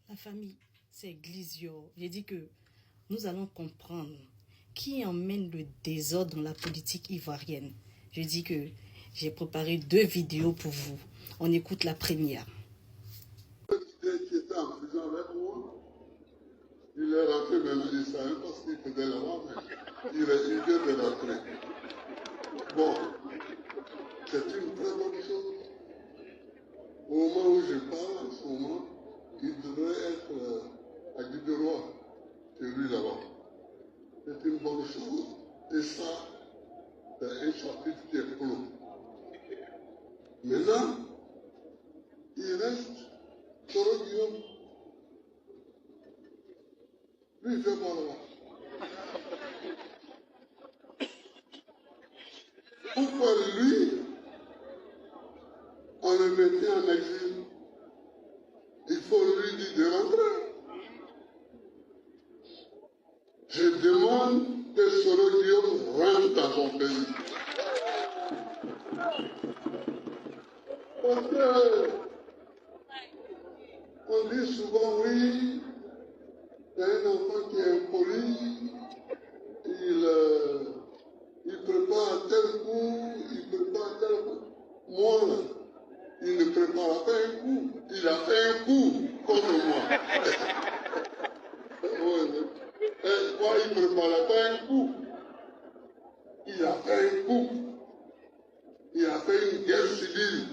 La famille, c'est Glisio. J'ai dit que nous allons comprendre qui emmène le désordre dans la politique ivoirienne. Je dis que j'ai préparé 2 vidéos pour vous. On écoute la première. Qui était en prison avec moi, il est rentré maintenant, il ne savait pas ce qu'il faisait là-bas, mais il vient de rentrer. Bon, c'est une très bonne chose. Au moment où je parle, en ce moment, il devrait être à Diderot, c'est lui là-bas. C'est une bonne chose. Et ça, c'est un chapitre qui est clos. Maintenant, il reste Soro Guillaume. Lui, il fait quoi là-bas? Pourquoi lui, on le mettait en exil? Il faut lui dire de rentrer. Je demande que Soro Guillaume rentre dans son pays. Parce que on dit souvent, oui, il y a un enfant qui est impoli, il prépare tel coup, il prépare tel coup. Moi, là, il ne prépare pas un coup, il a fait un coup contre moi. Moi, il ne prépare pas un coup, il a fait un coup. Il a fait une guerre civile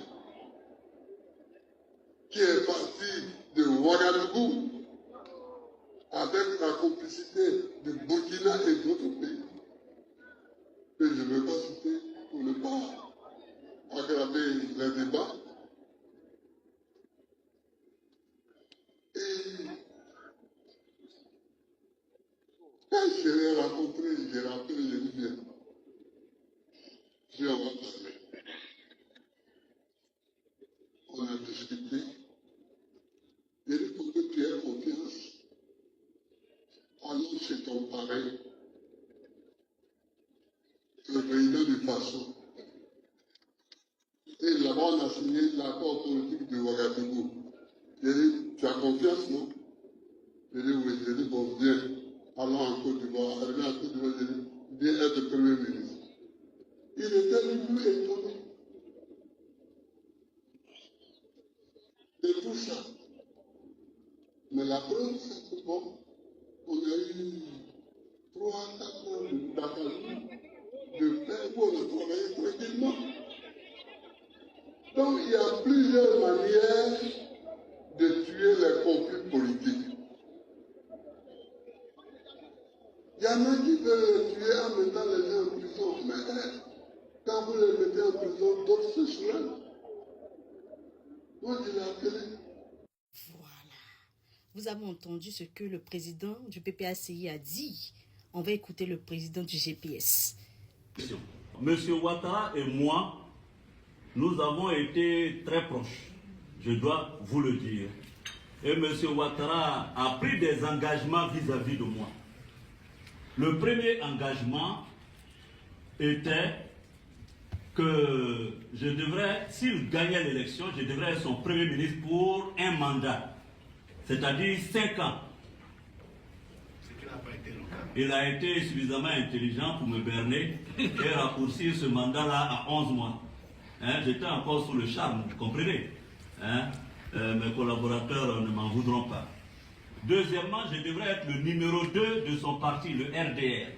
qui est partie de Ouagadougou avec la complicité du Burkina et d'autres pays que je ne veux pas citer pour ne pas aggraver les débats. Et quand je l'ai rencontré, j'ai rappelé, j'ai dit bien, on va parler. On a discuté. J'ai dit pour que tu aies confiance, allons chez ton pareil, le président du Faso. Et là-bas, on a signé l'accord politique de Ouagadougou. J'ai dit, tu as confiance, non? J'ai dit, oui. J'ai dit, bon, viens, allons en Côte d'Ivoire. Arrivé en Côte d'Ivoire, j'ai dit, viens être Premier ministre. Il était lui étonné de tout ça. Mais la preuve, c'est que bon, on a eu 3-4 ans d'académie, de paix où on a travaillé tranquillement. Donc il y a plusieurs manières de tuer les conflits politiques. Il y en a qui veulent les tuer en mettant les gens en prison, mais quand vous les mettez en prison, d'autres se soulèvent. Moi, je l'ai appelé. Voilà. Vous avez entendu ce que le président du PPACI a dit. On va écouter le président du GPS. Monsieur Ouattara et moi, nous avons été très proches, je dois vous le dire. Et M. Ouattara a pris des engagements vis-à-vis de moi. Le premier engagement était que je devrais, s'il gagnait l'élection, je devrais être son premier ministre pour un mandat, c'est-à-dire 5 ans. Il a été suffisamment intelligent pour me berner et raccourcir ce mandat-là à 11 mois. J'étais encore sous le charme, vous comprenez. Mes collaborateurs ne m'en voudront pas. Deuxièmement, je devrais être le numéro 2 de son parti, le RDR.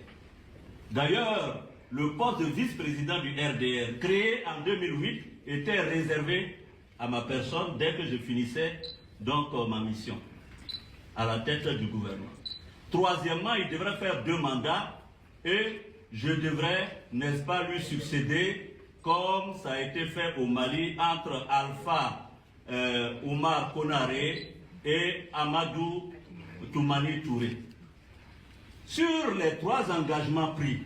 D'ailleurs, le poste de vice-président du RDR, créé en 2008, était réservé à ma personne dès que je finissais donc ma mission à la tête du gouvernement. Troisièmement, il devrait faire 2 mandats et je devrais, n'est-ce pas, lui succéder comme ça a été fait au Mali entre Alpha Oumar Konaré et Amadou Toumani Touré. Sur les 3 engagements pris,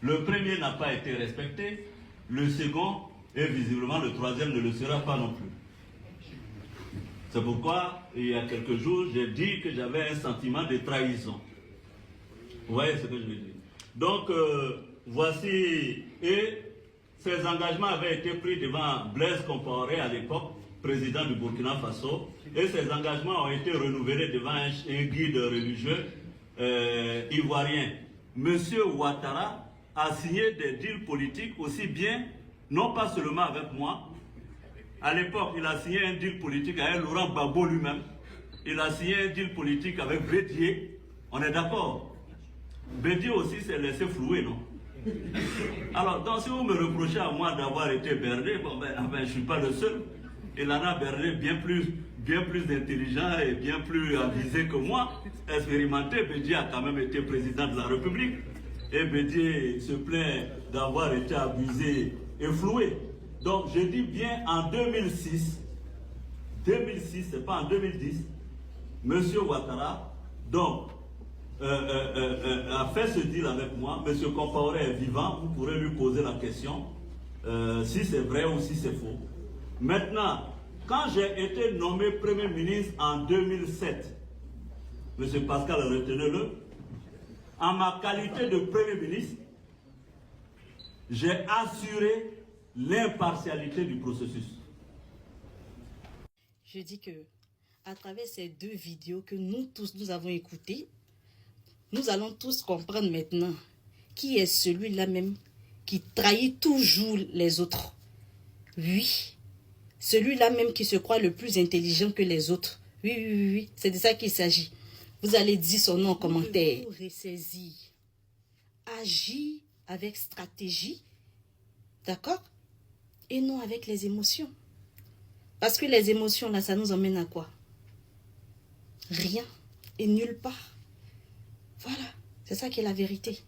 le premier n'a pas été respecté, le second et visiblement le troisième ne le sera pas non plus. C'est pourquoi, il y a quelques jours, j'ai dit que j'avais un sentiment de trahison. Vous voyez ce que je veux dire? Donc, voici, et ces engagements avaient été pris devant Blaise Compaoré à l'époque, président du Burkina Faso, et ses engagements ont été renouvelés devant un guide religieux ivoirien. Monsieur Ouattara a signé des deals politiques aussi bien, non pas seulement avec moi. À l'époque, il a signé un deal politique avec Laurent Gbagbo lui-même. Il a signé un deal politique avec Bédié. On est d'accord. Bédié aussi s'est laissé flouer, non? Alors, donc, si vous me reprochez à moi d'avoir été berné, bon, je ne suis pas le seul. Il en a berné bien plus intelligent et bien plus avisé que moi. Expérimenté, Bédié a quand même été président de la République. Et Bédié se plaint d'avoir été abusé et floué. Donc, je dis bien en 2006, c'est pas en 2010, M. Ouattara, donc, a fait ce deal avec moi. M. Compaoré est vivant, vous pourrez lui poser la question si c'est vrai ou si c'est faux. Maintenant, quand j'ai été nommé Premier ministre en 2007, M. Pascal, retenez-le, en ma qualité de Premier ministre, j'ai assuré l'impartialité du processus. Je dis que à travers ces 2 vidéos que nous tous nous avons écoutées, nous allons tous comprendre maintenant qui est celui-là même qui trahit toujours les autres. Oui, celui-là même qui se croit le plus intelligent que les autres. Oui, c'est de ça qu'il s'agit. Vous allez dire son nom en commentaire. Ressaisir. Agir avec stratégie, d'accord? Et non avec les émotions. Parce que les émotions, là, ça nous emmène à quoi? Rien et nulle part. Voilà, c'est ça qui est la vérité.